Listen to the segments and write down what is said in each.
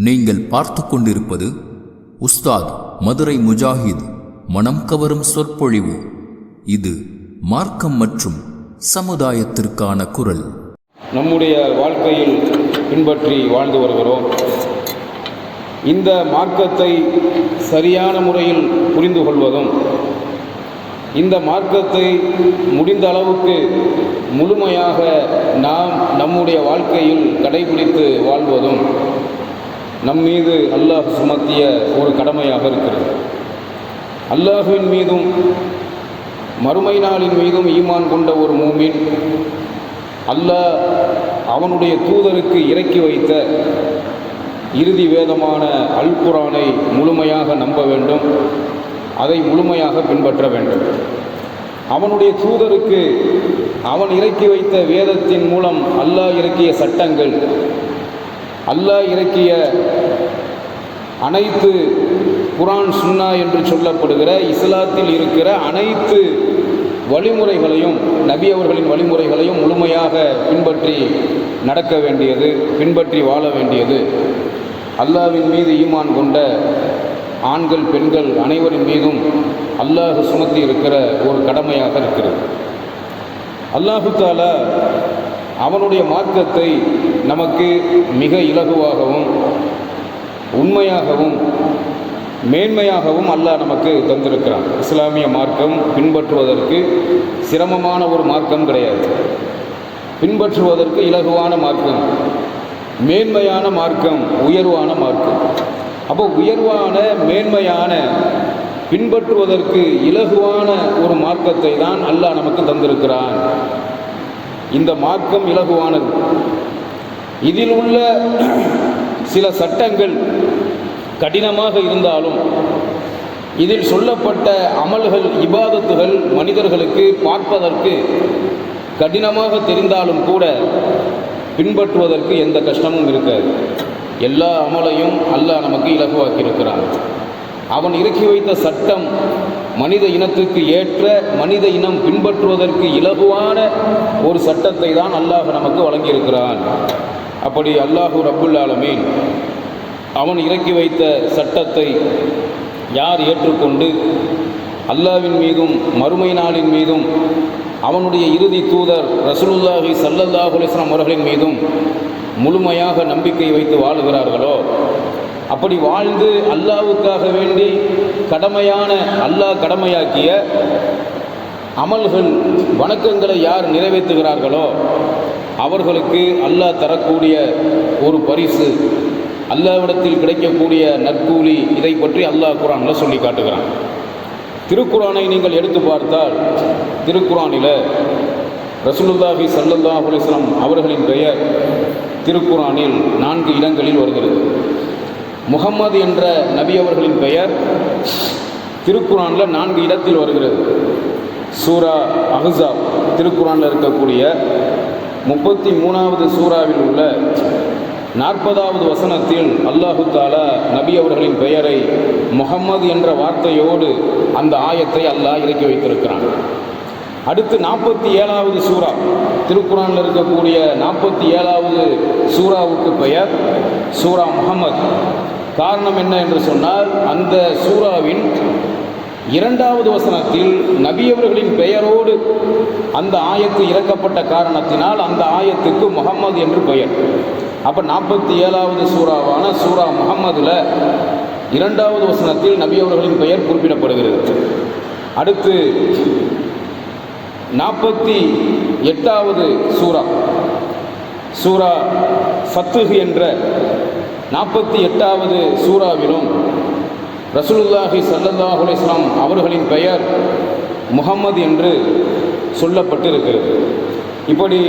நீங்கள் பார்த்து கொண்டிருப்பது உஸ்தாத் மதுரை முஜாஹித் மனம் கவரும் சொற்பொழிவு. இது மார்க்கம் மற்றும் சமுதாயத்திற்கான குரல். நம்முடைய வாழ்க்கையில் பின்பற்றி வாழ்ந்து வருகிறோம். இந்த மார்க்கத்தை சரியான முறையில் புரிந்து கொள்வதும், இந்த மார்க்கத்தை முடிந்த அளவுக்கு முழுமையாக நாம் நம்முடைய வாழ்க்கையில் கடைபிடித்து வாழ்வதும் நம் மீது அல்லாஹ் சுமத்திய ஒரு கடமையாக இருக்கிறது. அல்லாஹுவின் மீதும் மறுமை நாளின் மீதும் ஈமான் கொண்ட ஒரு மூமின் அல்லாஹ் அவனுடைய தூதருக்கு இறக்கி வைத்த இறுதி வேதமான அல் குர்ஆனை முழுமையாக நம்ப வேண்டும், அதை முழுமையாக பின்பற்ற வேண்டும். அவனுடைய தூதருக்கு அவன் இறக்கி வைத்த வேதத்தின் மூலம் அல்லாஹ் இறக்கிய சட்டங்கள், அல்லாஹ் இறக்கிய அனைத்து குர்ஆன் சுன்னா என்று சொல்லப்படுகிற இஸ்லாத்தில் இருக்கிற அனைத்து வழிமுறைகளையும், நபி அவர்களின் வழிமுறைகளையும் முழுமையாக பின்பற்றி நடக்க வேண்டியது, பின்பற்றி வாழ வேண்டியது அல்லாஹ்வின் மீது ஈமான் கொண்ட ஆண்கள் பெண்கள் அனைவரின் மீதும் அல்லாஹ் சுமத்தி இருக்கிற ஒரு கடமையாக இருக்கிறது. அல்லாஹு தஆலா அவனுடைய மார்க்கத்தை நமக்கு மிக இலகுவாகவும் உண்மையாகவும் மேன்மையாகவும் அல்லாஹ் நமக்கு தந்திருக்கிறான். இஸ்லாமிய மார்க்கம் பின்பற்றுவதற்கு சிரமமான ஒரு மார்க்கம் கிடையாது. பின்பற்றுவதற்கு இலகுவான மார்க்கம், மேன்மையான மார்க்கம், உயர்வான மார்க்கம். அப்போ உயர்வான மேன்மையான பின்பற்றுவதற்கு இலகுவான ஒரு மார்க்கத்தை தான் அல்லாஹ் நமக்கு தந்திருக்கிறான். இந்த மார்க்கம் இலகுவானது. இதில் உள்ள சில சட்டங்கள் கடினமாக இருந்தாலும், இதில் சொல்லப்பட்ட அமல்கள், இபாதத்துகள் மனிதர்களுக்கு பார்ப்பதற்கு கடினமாக தெரிந்தாலும் கூட பின்பற்றுவதற்கு எந்த கஷ்டமும் இருக்காது. எல்லா அமலையும் அல்லாஹ் நமக்கு இலகுவாக்கியிருக்கிறான். அவன் இறக்கி வைத்த சட்டம் மனித இனத்துக்கு ஏற்ற, மனித இனம் பின்பற்றுவதற்கு இலகுவான ஒரு சட்டத்தை தான் அல்லாஹ் நமக்கு வழங்கியிருக்கிறான். அப்படி அல்லாஹு ரப்புல் ஆலமீன் அவன் இறக்கி வைத்த சட்டத்தை யார் ஏற்றுக்கொண்டு அல்லாஹ்வின் மீதும் மறுமை நாளின் மீதும் அவனுடைய இறுதி தூதர் ரசூலுல்லாஹி ஸல்லல்லாஹு அலைஹி வஸல்லம் அவர்களின் மீதும் முழுமையாக நம்பிக்கை வைத்து வாழுகிறார்களோ, அப்படி வாழ்ந்து அல்லாஹ்வுக்காக வேண்டி கடமையான, அல்லாஹ் கடமையாக்கிய அமல்கள், வணக்கங்களை யார் நிறைவேற்றுகிறார்களோ அவர்களுக்கு அல்லாஹ் தரக்கூடிய ஒரு பரிசு, அல்லாஹ்விடத்தில் கிடைக்கக்கூடிய நற்கூலி, இதை பற்றி அல்லாஹ் குர்ஆனில் சொல்லி காட்டுகிறான். திருக்குர்ஆனை நீங்கள் எடுத்து பார்த்தால், திருக்குர்ஆனில் ரசூலுல்லாஹி ஸல்லல்லாஹு அலைஹி வஸல்லம் அவர்களின் பெயர் திருக்குர்ஆனில் 4 இடங்களில் வருகிறது. முஹம்மது என்ற நபி அவர்களின் பெயர் திருக்குர்ஆனில் 4 இடத்தில் வருகிறது. சூரா அஹ்ஸாப், திருக்குர்ஆனில் இருக்கக்கூடிய 33வது சூறாவில் உள்ள 40வது வசனத்தில் அல்லாஹு தஆலா நபி அவர்களின் பெயரை முஹம்மது என்ற வார்த்தையோடு அந்த ஆயத்தை அல்லாஹ் இறக்கி வைத்திருக்கிறான். அடுத்து 47வது சூரா, திருக்குர்ஆனில் இருக்கக்கூடிய 47வது சூறாவுக்கு பெயர் சூரா முஹம்மது. காரணம் என்ன என்று சொன்னால், அந்த சூறாவின் 2வது வசனத்தில் நபி அவர்களின் பெயரோடு அந்த ஆயத்து இறக்கப்பட்ட காரணத்தினால் அந்த ஆயத்துக்கு முஹம்மது என்று பெயர். அப்போ 47வது சூறாவான சூரா முஹம்மதில் 2வது வசனத்தில் நபி அவர்களின் பெயர் குறிப்பிடப்படுகிறது. அடுத்து 48வது சூரா, சூரா ஃபத்ஹ் என்ற 48வது சூறாவிலும் ரசூலுல்லாஹி ஸல்லல்லாஹு அலைஹி வஸல்லம் அவர்களின் பெயர் முஹம்மது என்று சொல்லப்பட்டிருக்கிறது. இப்படி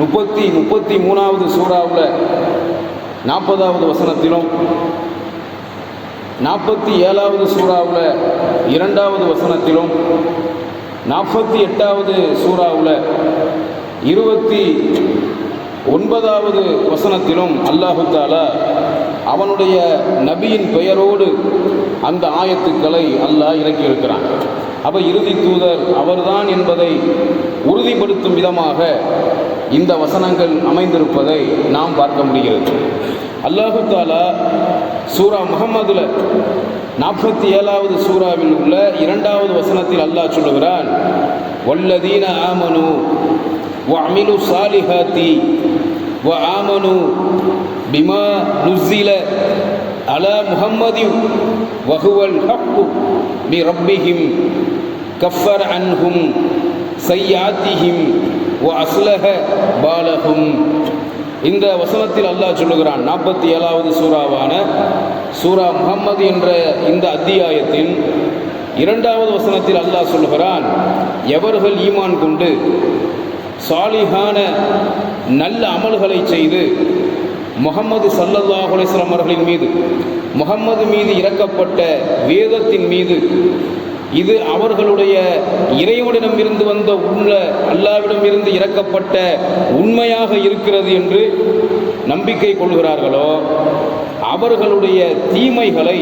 33வது சூறாவில் 40வது வசனத்திலும், 47வது சூறாவில் 2வது வசனத்திலும், 48வது சூறாவில் 29வது வசனத்திலும் அல்லாஹு தஆலா அவனுடைய நபியின் பெயரோடு அந்த ஆயத்துக்களை அல்லாஹ் இறக்கியிருக்கிறான். அப்போ இறுதி தூதர் அவர்தான் என்பதை உறுதிப்படுத்தும் விதமாக இந்த வசனங்கள் அமைந்திருப்பதை நாம் பார்க்க முடிகிறது. அல்லாஹு தாலா சூரா முஹம்மதுல 47வது சூறாவில் உள்ள 2வது வசனத்தில் அல்லாஹ் சொல்லுகிறான், வல்லதீன ஆமனு வஅமிலு ஸாலிஹாத்தி வஆமனு பிமா நுஸில அலா முஹம்மதின் வஹுவல் ஹக்கு பி ரப்பிஹிம் கஃபர் அன்ஹும் சய்யாத்திஹிம் வ அஸ்லஹ பாலஹும். இந்த வசனத்தில் அல்லாஹ் சொல்லுகிறான், 47வது சூறாவான சூரா முஹம்மது என்ற இந்த அத்தியாயத்தின் 2வது வசனத்தில் அல்லாஹ் சொல்லுகிறான், எவர்கள் ஈமான் கொண்டு சாலிஹான நல்ல அமல்களை செய்து முஹம்மது ஸல்லல்லாஹு அலைஹி வஸல்லம் அவர்களின் மீது, முஹம்மது மீது இறக்கப்பட்ட வேதத்தின் மீது, இது அவர்களுடைய இறைவனிடம் இருந்து வந்த அல்லாஹ்விடம் இருந்து இறக்கப்பட்ட உண்மையாக இருக்கிறது என்று நம்பிக்கை கொள்கிறார்களோ, அவர்களுடைய தீமைகளை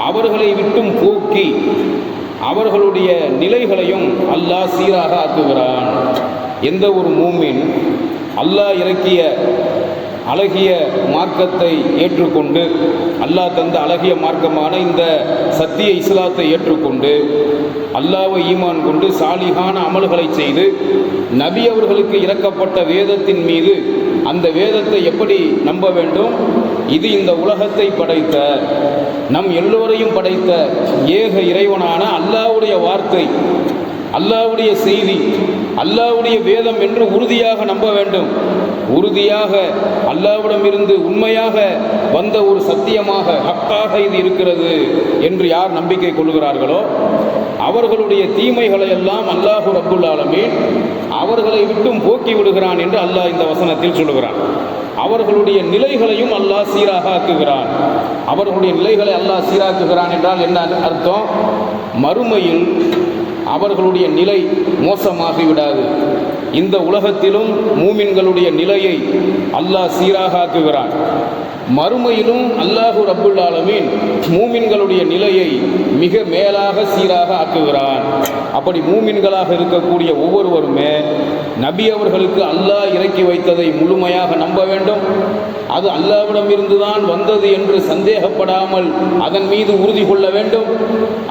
அவர்களை விட்டும் போக்கி அவர்களுடைய நிலைகளையும் அல்லாஹ் சீராக ஆக்குகிறான். எந்த ஒரு மூமின் அல்லாஹ் இறக்கிய அழகிய மார்க்கத்தை ஏற்றுக்கொண்டு, அல்லாஹ் தந்த அழகிய மார்க்கமான இந்த சத்திய இஸ்லாத்தை ஏற்றுக்கொண்டு அல்லாஹ்வை ஈமான் கொண்டு சாலிஹான அமல்களை செய்து நபி அவர்களுக்கு இறக்கப்பட்ட வேதத்தின் மீது அந்த வேதத்தை எப்படி நம்ப வேண்டும்? இது இந்த உலகத்தை படைத்த, நம் எல்லோரையும் படைத்த ஏக இறைவனான அல்லாஹ்வுடைய வார்த்தை, அல்லாஹ்வுடைய செய்தி, அல்லாஹ்வுடைய வேதம் என்று உறுதியாக நம்ப வேண்டும். உறுதியாக அல்லாஹ்விடமிருந்து உண்மையாக வந்த ஒரு சத்தியமாக ஹக்காக இது இருக்கிறது என்று யார் நம்பிக்கை கொள்கிறார்களோ, அவர்களுடைய தீமைகளை எல்லாம் அல்லாஹு ரப்புல் ஆலமீன் அவர்களை விட்டும் போக்கி விடுகிறான் என்று அல்லாஹ் இந்த வசனத்தில் சொல்லுகிறான். அவர்களுடைய நிலைகளையும் அல்லாஹ் சீராக ஆக்குகிறான். அவர்களுடைய நிலைகளை அல்லாஹ் சீராக்குகிறான் என்றால் என்ன அர்த்தம்? மறுமையில் அவர்களுடைய நிலை மோசமாகிவிடாது. இந்த உலகத்திலும் மூமின்களுடைய நிலையை அல்லாஹ் சீராக ஆக்குகிறான். மறுமையிலும் அல்லாஹு ரப்புல் ஆலமீன் மூமின்களுடைய நிலையை மிக மேலாக சீராக ஆக்குகிறான். அப்படி மூமின்களாக இருக்கக்கூடிய ஒவ்வொருவருமே நபி அவர்களுக்கு அல்லாஹ் இறக்கி வைத்ததை முழுமையாக நம்ப வேண்டும். அது அல்லாஹ்விடம் இருந்துதான் வந்தது என்று சந்தேகப்படாமல் அதன் மீது உறுதி கொள்ள வேண்டும்,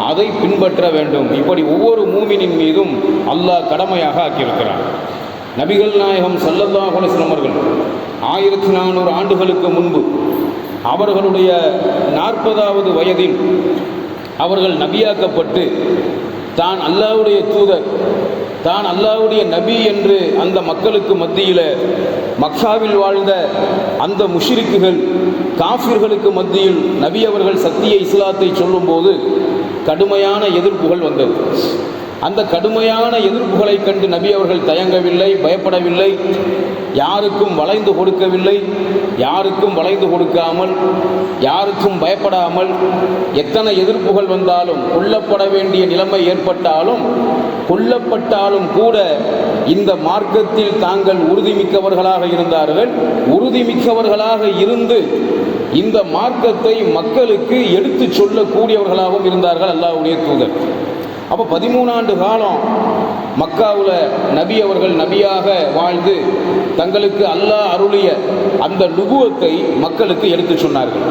அதை பின்பற்ற வேண்டும். இப்படி ஒவ்வொரு மூமினின் மீதும் அல்லாஹ் கடமையாக ஆக்கியிருக்கிறான். நபிகள் நாயகம் ஸல்லல்லாஹு அலைஹி வஸல்லம் அவர்கள் 1400 ஆண்டுகளுக்கு முன்பு அவர்களுடைய 40வது வயதில் அவர்கள் நபியாக்கப்பட்டு தான் அல்லாஹ்வுடைய தூதர், தான் அல்லாஹ்வுடைய நபி என்று அந்த மக்களுக்கு மத்தியில், மக்காவில் வாழ்ந்த அந்த முஷ்ரிக்குகள் காஃபிர்களுக்கு மத்தியில் நபி அவர்கள் சத்திய இஸ்லாத்தை சொல்லும்போது கடுமையான எதிர்ப்புகள் வந்தது. அந்த கடுமையான எதிர்ப்புகளை கண்டு நபி அவர்கள் தயங்கவில்லை, பயப்படவில்லை, யாருக்கும் வளைந்து கொடுக்கவில்லை. யாருக்கும் வளைந்து கொடுக்காமல், யாருக்கும் பயப்படாமல், எத்தனை எதிர்ப்புகள் வந்தாலும், கொல்லப்பட வேண்டிய நிலைமை ஏற்பட்டாலும், கொல்லப்பட்டாலும் கூட இந்த மார்க்கத்தில் தாங்கள் உறுதிமிக்கவர்களாக இருந்தார்கள். உறுதிமிக்கவர்களாக இருந்து இந்த மார்க்கத்தை மக்களுக்கு எடுத்து சொல்லக்கூடியவர்களாகவும் இருந்தார்கள் அல்லாஹ்வுடைய தூதர். அப்போ 13 ஆண்டு காலம் மக்காவில் நபி அவர்கள் நபியாக வாழ்ந்து தங்களுக்கு அல்லாஹ் அருளிய அந்த நுபுவத்தை மக்களுக்கு எடுத்து சொன்னார்கள்.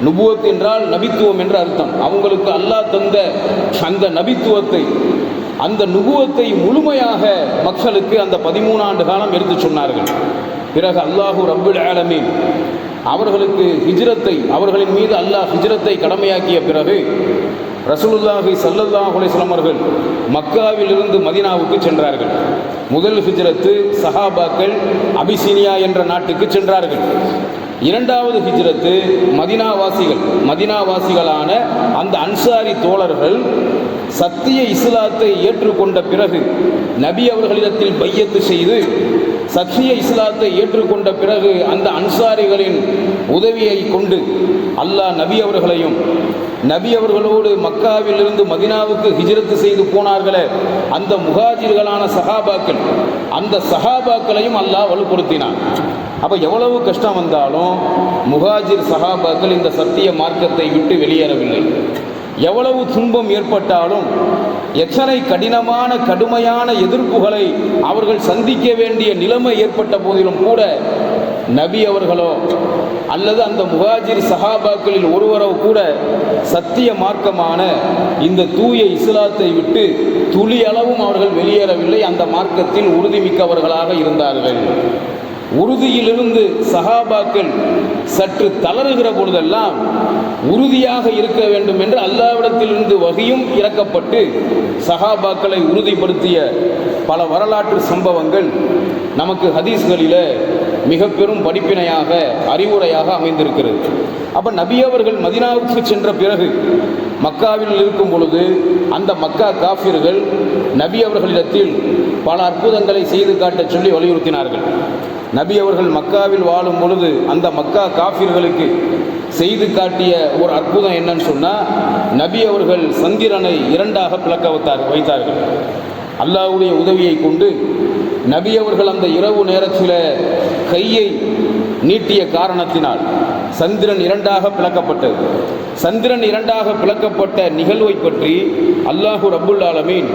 நுபுவத் என்றால் நபித்துவம் என்ற அர்த்தம். அவங்களுக்கு அல்லாஹ் தந்த அந்த நபித்துவத்தை, அந்த நுபுவத்தை முழுமையாக மக்களுக்கு அந்த 13 ஆண்டு காலம் எடுத்து சொன்னார்கள். பிறகு அல்லாஹு ரப்புல் ஆலமீன் அவர்களுக்கு ஹிஜ்ரத்தை, அவர்களின் மீது அல்லாஹ் ஹிஜ்ரத்தை கடமையாக்கிய பிறகு ரசூலுல்லாஹி ஸல்லல்லாஹு அலைஹி வஸல்லம் அவர்கள் மக்காவிலிருந்து மதீனாவுக்கு சென்றார்கள். முதல் ஹிஜ்ரத்து சஹாபாக்கள் அபிசீனியா என்ற நாட்டுக்கு சென்றார்கள். இரண்டாவது ஹிஜ்ரத்து மதீனாவாசிகளான அந்த அன்சாரி தோழர்கள் சத்திய இஸ்லாத்தை ஏற்றுக்கொண்ட பிறகு நபி அவர்களிடத்தில் பையத்து செய்து சத்திய இஸ்லாத்தை ஏற்றுக்கொண்ட பிறகு அந்த அன்சாரிகளின் உதவியை கொண்டு அல்லாஹ் நபி அவர்களையும், நபி அவர்களோடு மக்காவிலிருந்து மதீனாவுக்கு ஹிஜ்ரத்து செய்து போனார்களே அந்த முஹாஜிர்களான சஹாபாக்கள், அந்த சஹாபாக்களையும் அல்லாஹ் வலுப்படுத்தினான். அப்போ எவ்வளவு கஷ்டம் வந்தாலும் முஹாஜிர் சஹாபாக்கள் இந்த சத்திய மார்க்கத்தை விட்டு வெளியேறவில்லை. எவ்வளவு துன்பம் ஏற்பட்டாலும், எத்தனை கடுமையான எதிர்ப்புகளை அவர்கள் சந்திக்க வேண்டிய நிலைமை ஏற்பட்ட போதிலும் கூட நபி அவர்களோ அல்லது அந்த முஹாஜிர் சஹாபாக்களில் ஒருவரோ கூட சத்திய மார்க்கமான இந்த தூய இஸ்லாத்தை விட்டு துளி அளவும் அவர்கள் வெளியேறவில்லை. அந்த மார்க்கத்தில் உறுதிமிக்கவர்களாக இருந்தார்கள். உறுதியிலிருந்து சஹாபாக்கள் சற்று தளறுகிற பொழுதெல்லாம் உறுதியாக இருக்க வேண்டும் என்று அல்லாஹ்விடத்திலிருந்து வஹியும் இறக்கப்பட்டு சஹாபாக்களை உறுதிப்படுத்திய பல வரலாற்று சம்பவங்கள் நமக்கு ஹதீஸ்களில் மிக பெரும் படிப்பினையாக, அறிவுரையாக அமைந்திருக்கிறது. அப்போ நபி அவர்கள் மதீனாவுக்கு சென்ற பிறகு மக்காவில் இருக்கும் பொழுது அந்த மக்கா காஃபிர்கள் நபி அவர்களிடத்தில் பல அற்புதங்களை செய்து காட்டச் சொல்லி வலியுறுத்தினார்கள். நபி அவர்கள் மக்காவில் வாழும் பொழுது அந்த மக்கா காஃபிர்களுக்கு செய்து காட்டிய ஒரு அற்புதம் என்னன்னு சொன்னால், நபி அவர்கள் சந்திரனை இரண்டாக பிளக்க வைத்தார்கள். அல்லாஹ்வுடைய உதவியை கொண்டு நபி அவர்கள் அந்த இரவு நேரத்தில் கையை நீட்டிய காரணத்தினால் சந்திரன் இரண்டாக பிளக்கப்பட்டது. சந்திரன் இரண்டாக பிளக்கப்பட்ட நிகழ்வை பற்றி அல்லாஹு ரப்புல் ஆலமீன்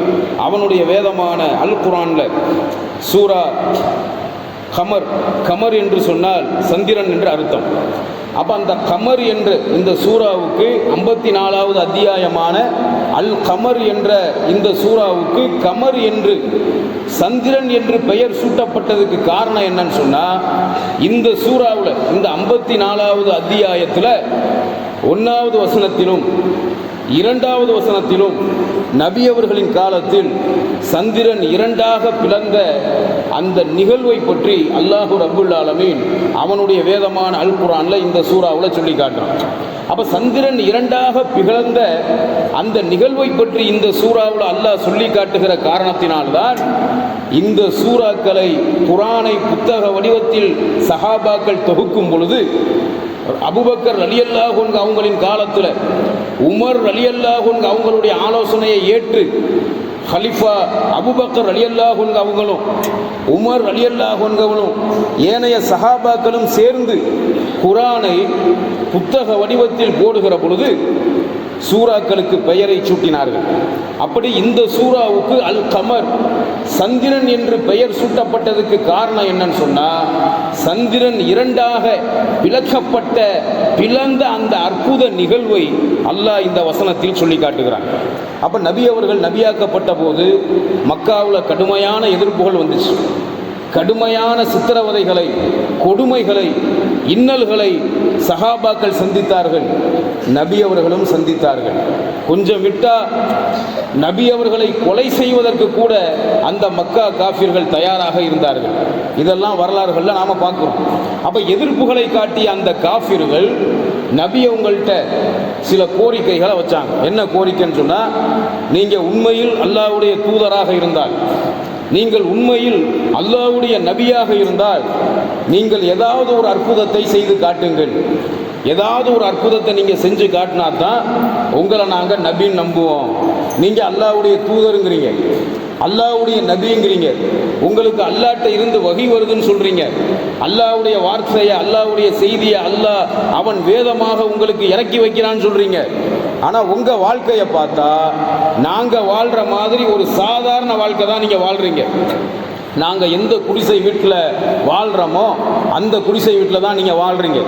அவனுடைய வேதமான அல் குர்ஆனில் சூரா கமர் என்று சொன்னால் சந்திரன் என்று அர்த்தம். அப்போ அந்த கமர் என்ற இந்த சூறாவுக்கு 54வது அத்தியாயமான அல் கமர் என்ற இந்த சூறாவுக்கு கமர் என்று சந்திரன் என்று பெயர் சூட்டப்பட்டதுக்கு காரணம் என்னன்னு சொன்னால், இந்த சூறாவில் இந்த 54வது அத்தியாயத்தில் 1வது வசனத்திலும் 2வது வசனத்திலும் நபி அவர்களின் காலத்தில் சந்திரன் இரண்டாக பிளந்த அந்த நிகழ்வை பற்றி அல்லாஹு ரப்புல் ஆலமீன் அவனுடைய வேதமான அல் குர்ஆனில் இந்த சூறாவில் சொல்லி காட்டுறான். அப்போ சந்திரன் இரண்டாக பிளந்த அந்த நிகழ்வை பற்றி இந்த சூறாவில் அல்லாஹ் சொல்லி காட்டுகிற காரணத்தினால்தான் இந்த சூறாக்களை குர்ஆனை புத்தக வடிவத்தில் சஹாபாக்கள் தொகுக்கும் பொழுது அபூபக்கர் ரலியல்லாஹு அன்ஹு அவங்களின் காலத்தில் உமர் ரலியல்லாஹு அன்ஹு அவங்களுடைய ஆலோசனையை ஏற்று ஹலிஃபா அபூபக்கர் ரலியல்லாஹு அன்ஹு அவங்களும் உமர் ரலியல்லாஹு அன்ஹு அவங்களும் ஏனைய சஹாபாக்களும் சேர்ந்து குர்ஆனை புத்தக வடிவத்தில் போடுகிற பொழுது சூறாக்களுக்கு பெயரை சூட்டினார்கள். அப்படி இந்த சூறாவுக்கு அல் கமர் சந்திரன் என்று பெயர் சூட்டப்பட்டதுக்கு காரணம் என்னன்னு சொன்னா, சந்திரன் இரண்டாக பிளந்த அந்த அற்புத நிகழ்வை அல்லாஹ் இந்த வசனத்தில் சொல்லி காட்டுகிறான். அப்ப நபி அவர்கள் நபியாக்கப்பட்ட போது மக்காவில் கடுமையான எதிர்ப்புகள் வந்துச்சு. கடுமையான சித்திரவதைகளை, கொடுமைகளை, இன்னல்களை சஹாபாக்கள் சந்தித்தார்கள். நபி அவர்களும் சந்தித்தார்கள். கொஞ்சம் விட்டா நபி அவர்களை கொலை செய்வதற்கு கூட அந்த மக்கா காஃபிர்கள் தயாராக இருந்தார்கள். இதெல்லாம் வரலாறுகளில் நாம் பார்க்கிறோம். அப்போ எதிர்ப்புகளை காட்டிய அந்த காஃபிர்கள் நபி அவங்கள்ட்ட சில கோரிக்கைகளை வச்சாங்க. என்ன கோரிக்கைன்னு சொன்னால், நீங்கள் உண்மையில் அல்லாஹ்வுடைய தூதராக இருந்தால், நீங்கள் உண்மையில் அல்லாஹ்வுடைய நபியாக இருந்தால், நீங்கள் ஏதாவது ஒரு அற்புதத்தை செய்து காட்டுங்கள். ஏதாவது ஒரு அற்புதத்தை நீங்கள் செஞ்சு காட்டினா தான் உங்களை நாங்கள் நபின்னு நம்புவோம். நீங்கள் அல்லாஹ்வுடைய தூதருங்கிறீங்க, அல்லாஹ்வுடைய நபிங்கிறீங்க, உங்களுக்கு அல்லாஹ்ட்ட இருந்து வஹி வருதுன்னு சொல்கிறீங்க, அல்லாஹ்வுடைய வார்த்தையை, அல்லாஹ்வுடைய செய்தியை அல்லாஹ் அவன் வேதமாக உங்களுக்கு இறக்கி வைக்கிறான்னு சொல்கிறீங்க. ஆனால் உங்கள் வாழ்க்கையை பார்த்தா நாங்கள் வாழ்கிற மாதிரி ஒரு சாதாரண வாழ்க்கை தான் நீங்கள் வாழ்கிறீங்க. நாங்கள் எந்த குடிசை வீட்டில் வாழ்கிறோமோ அந்த குடிசை வீட்டில் தான் நீங்கள் வாழ்கிறீங்க.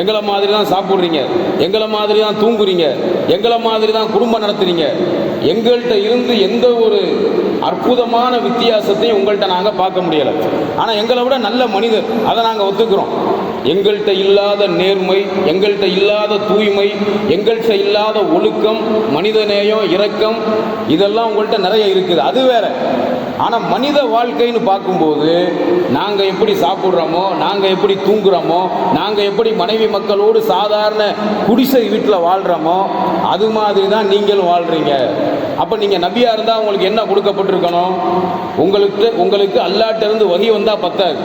எங்களை மாதிரி தான் சாப்பிட்றீங்க, எங்களை மாதிரி தான் தூங்குறீங்க, எங்களை மாதிரி தான் குடும்பம் நடத்துகிறீங்க. எங்கள்கிட்ட இருந்து எந்த ஒரு அற்புதமான வித்தியாசத்தையும் உங்கள்கிட்ட நாங்கள் பார்க்க முடியலை. ஆனால் எங்களை விட நல்ல மனிதர், அதை நாங்கள் ஒத்துக்கிறோம். எங்கள்கிட்ட இல்லாத நேர்மை, எங்கள்கிட்ட இல்லாத தூய்மை, எங்கள்கிட்ட இல்லாத ஒழுக்கம், மனிதநேயம், இரக்கம், இதெல்லாம் உங்கள்கிட்ட நிறைய இருக்குது, அது வேற. ஆனால் மனித வாழ்க்கைன்னு பார்க்கும்போது நாங்கள் எப்படி சாப்பிட்றோமோ, நாங்கள் எப்படி தூங்குறோமோ, நாங்கள் எப்படி மனைவி மக்களோடு சாதாரண குடிசை வீட்டில் வாழ்கிறோமோ அது மாதிரி தான் நீங்களும் வாழ்கிறீங்க. அப்போ நீங்கள் நபியாக இருந்தால் உங்களுக்கு என்ன கொடுக்கப்பட்டிருக்கணும்? உங்களுக்கு அல்லாஹ்ட்ட இருந்து வஹி வந்தால் பத்தாது.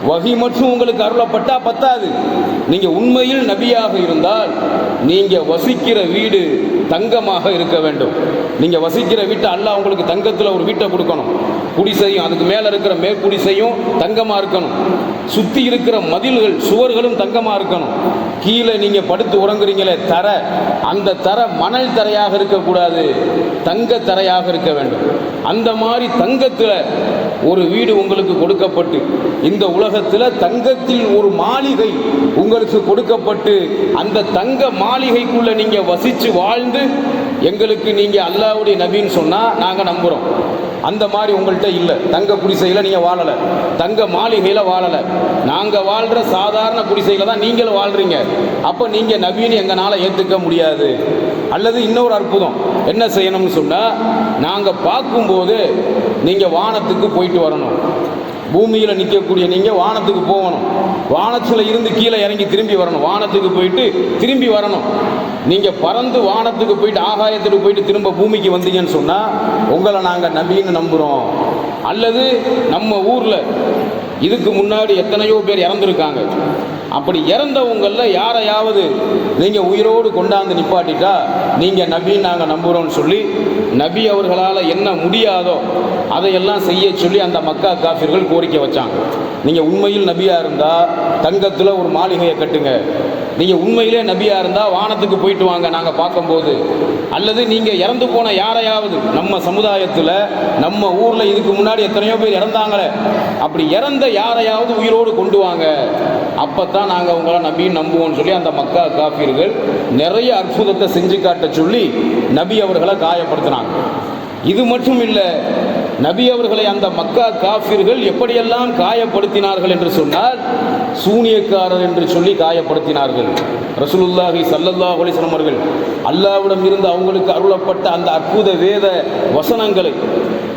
வஹி மட்டும் உங்களுக்கு அருளப்பட்டா பத்தாது. நீங்க உண்மையில் நபியாக இருந்தால் நீங்க வசிக்கிற வீடு தங்கமாக இருக்க வேண்டும். நீங்க வசிக்கிற வீட்டை அல்லாஹ் உங்களுக்கு தங்கத்தில் ஒரு வீட்டை கொடுக்கணும். குடிசையும் அதுக்கு மேல இருக்கிற மேற்குடிசையும் தங்கமா இருக்கணும். சுத்தி இருக்கிற மதில்கள் சுவர்களும் தங்கமா இருக்கணும். கீழே நீங்க படுத்து உறங்குறீங்களே தர, அந்த தர மணல் தரையாக இருக்கக்கூடாது, தங்க தரையாக இருக்க வேண்டும். அந்த மாதிரி தங்கத்தில் ஒரு வீடு உங்களுக்கு கொடுக்கப்பட்டு, இந்த உலகத்தில் தங்கத்தில் ஒரு மாளிகை உங்களுக்கு கொடுக்கப்பட்டு, அந்த தங்க மாளிகைக்குள்ள நீங்க வசிச்சு வாழ்ந்து எங்களுக்கு நீங்க அல்லாஹ்வுடைய நபின்னு சொன்னா நாங்க நம்புறோம். அந்த மாதிரி உங்கள்கிட்ட இல்லை. தங்க குடிசையில் நீங்கள் வாழலை, தங்க மாளிகையில் வாழலை. நாங்கள் வாழ்கிற சாதாரண குடிசையில் தான் நீங்களும் வாழ்கிறீங்க. அப்போ நீங்கள் நபின்னு எங்களால் ஏற்றுக்க முடியாது. அல்லது இன்னொரு அற்புதம் என்ன செய்யணும்னு சொன்னால், நாங்கள் பார்க்கும்போது நீங்கள் வானத்துக்கு போயிட்டு வரணும். பூமியில் நிற்கக்கூடிய நீங்கள் வானத்துக்கு போகணும். வானத்தில் இருந்து கீழே இறங்கி திரும்பி வரணும். வானத்துக்கு போயிட்டு திரும்பி வரணும். நீங்கள் பறந்து வானத்துக்கு போயிட்டு ஆகாயத்துக்கு போயிட்டு திரும்ப பூமிக்கு வந்தீங்கன்னு சொன்னால் உங்களை நாங்கள் நபின்னு நம்புகிறோம். அல்லது நம்ம ஊரில் இதுக்கு முன்னாடி எத்தனையோ பேர் இறந்துருக்காங்க. அப்படி இறந்தவங்களில் யாரையாவது நீங்கள் உயிரோடு கொண்டாந்து நிப்பாட்டிட்டா நீங்கள் நபின்னு நாங்கள் நம்புகிறோன்னு சொல்லி நபி அவர்களால் என்ன முடியாதோ அதையெல்லாம் செய்ய சொல்லி அந்த மக்கா காஃபிர்கள் கோரிக்கை வச்சாங்க. நீங்கள் உண்மையில் நபியாக இருந்தால் தங்கத்தில் ஒரு மாளிகையை கட்டுங்க. நீங்கள் உண்மையிலே நபியாக இருந்தால் வானத்துக்கு போயிட்டு வாங்க நாங்கள் பார்க்கும்போது. அல்லது நீங்கள் இறந்து போன யாரையாவது நம்ம சமுதாயத்தில் நம்ம ஊரில் இதுக்கு முன்னாடி எத்தனையோ பேர் இறந்தாங்களே, அப்படி இறந்த யாரையாவது உயிரோடு கொண்டு வாங்க, அப்போ தான் நாங்கள் உங்களை நபின்னு நம்புவோம்னு சொல்லி அந்த மக்கா காஃபிர்கள் நிறைய அற்புதத்தை செஞ்சு காட்ட சொல்லி நபி அவர்களை காயப்படுத்தினாங்க. இது மட்டும் இல்லை, நபி அவர்களை அந்த மக்கா காஃபிர்கள் எப்படியெல்லாம் காயப்படுத்தினார்கள் என்று சொன்னால், சூனியக்காரர் என்று சொல்லி காயப்படுத்தினார்கள். ரசூலுல்லாஹி ஸல்லல்லாஹு அலைஹி வஸல்லம் அவர்கள் அல்லாஹ்விடம் இருந்து அவங்களுக்கு அருளப்பட்ட அந்த அற்புத வேத வசனங்களை,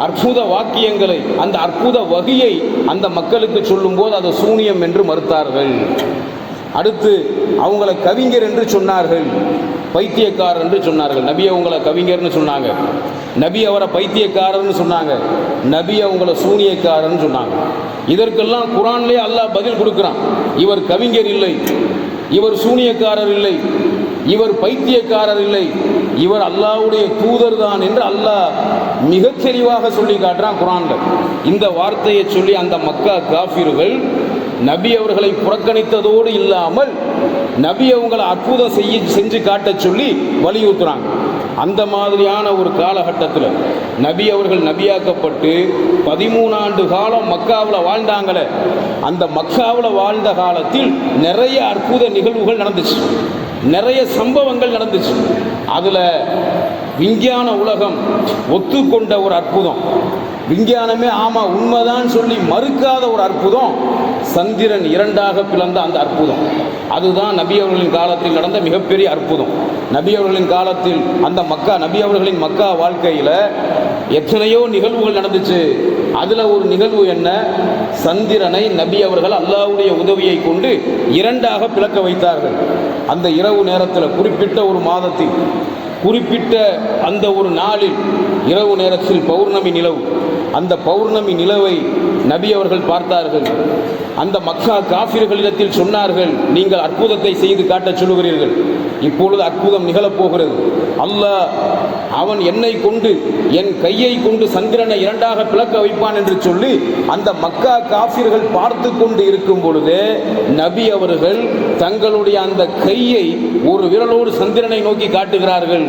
அற்புத வாக்கியங்களை, அந்த அற்புத வகையை அந்த மக்களுக்கு சொல்லும்போது அதை சூனியம் என்று மறுத்தார்கள். அடுத்து அவங்களை கவிஞர் என்று சொன்னார்கள், பைத்தியக்காரர் என்று சொன்னார்கள். நபி அவங்கள கவிஞர்னு சொன்னாங்க, நபி அவரை பைத்தியக்காரர்னு சொன்னாங்க, நபி அவங்கள சூனியக்காரர்னு சொன்னாங்க. இதற்கெல்லாம் குர்ஆன்லேயே அல்லாஹ் பதில் கொடுக்குறான். இவர் கவிஞர் இல்லை, இவர் சூனியக்காரர் இல்லை, இவர் பைத்தியக்காரர் இல்லை, இவர் அல்லாஹ்வுடைய தூதர் தான் என்று அல்லாஹ் மிக தெளிவாக சொல்லி காட்டுறான் குர்ஆன்ல. இந்த வார்த்தையை சொல்லி அந்த மக்கா காஃபிர்கள் நபி அவர்களை புறக்கணித்ததோடு இல்லாமல் நபி அவங்களை அற்புதம் செஞ்சு காட்ட சொல்லி வலியுறுத்துறாங்க. அந்த மாதிரியான ஒரு காலகட்டத்தில் நபி அவர்கள் நபியாக்கப்பட்டு 13 ஆண்டு காலம் மக்காவில் வாழ்ந்தாங்களே, அந்த மக்காவில் வாழ்ந்த காலத்தில் நிறைய அற்புத நிகழ்வுகள் நடந்துச்சு, நிறைய சம்பவங்கள் நடந்துச்சு. அதில் விஞ்ஞான உலகம் ஒத்துக்கொண்ட ஒரு அற்புதம், விஞ்ஞானமே ஆமாம் உண்மைதான் சொல்லி மறுக்காத ஒரு அற்புதம், சந்திரன் 2ஆக பிளந்த அந்த அற்புதம். அதுதான் நபி அவர்களின் காலத்தில் நடந்த மிகப்பெரிய அற்புதம். நபி அவர்களின் காலத்தில் அந்த நபி அவர்களின் மக்கா வாழ்க்கையில் எத்தனையோ நிகழ்வுகள் நடந்துச்சு. அதில் ஒரு நிகழ்வு என்ன, சந்திரனை நபி அவர்கள் அல்லாஹ்வுடைய உதவியை கொண்டு 2ஆக பிளக்க வைத்தார்கள். அந்த இரவு நேரத்தில் குறிப்பிட்ட ஒரு மாதத்தில் குறிப்பிட்ட அந்த ஒரு நாளில் இரவு நேரத்தில் பௌர்ணமி நிலவு, அந்த பௌர்ணமி நிலவை நபி அவர்கள் பார்த்தார்கள். அந்த மக்கா காஃபிர்களிடத்தில் சொன்னார்கள், நீங்கள் அற்புதத்தை செய்து காட்டச் சொல்லுகிறீர்கள், இப்பொழுது அற்புதம் நிகழப்போகிறது. அல்லாஹ் அவன் என்னை கொண்டு என் கையை கொண்டு சந்திரனை 2ஆக பிளக்க வைப்பான் என்று சொல்லி அந்த மக்கா காஃபிர்கள் பார்த்து கொண்டு இருக்கும் பொழுது நபி அவர்கள் தங்களுடைய அந்த கையை ஒரு விரலோடு சந்திரனை நோக்கி காட்டுகிறார்கள்.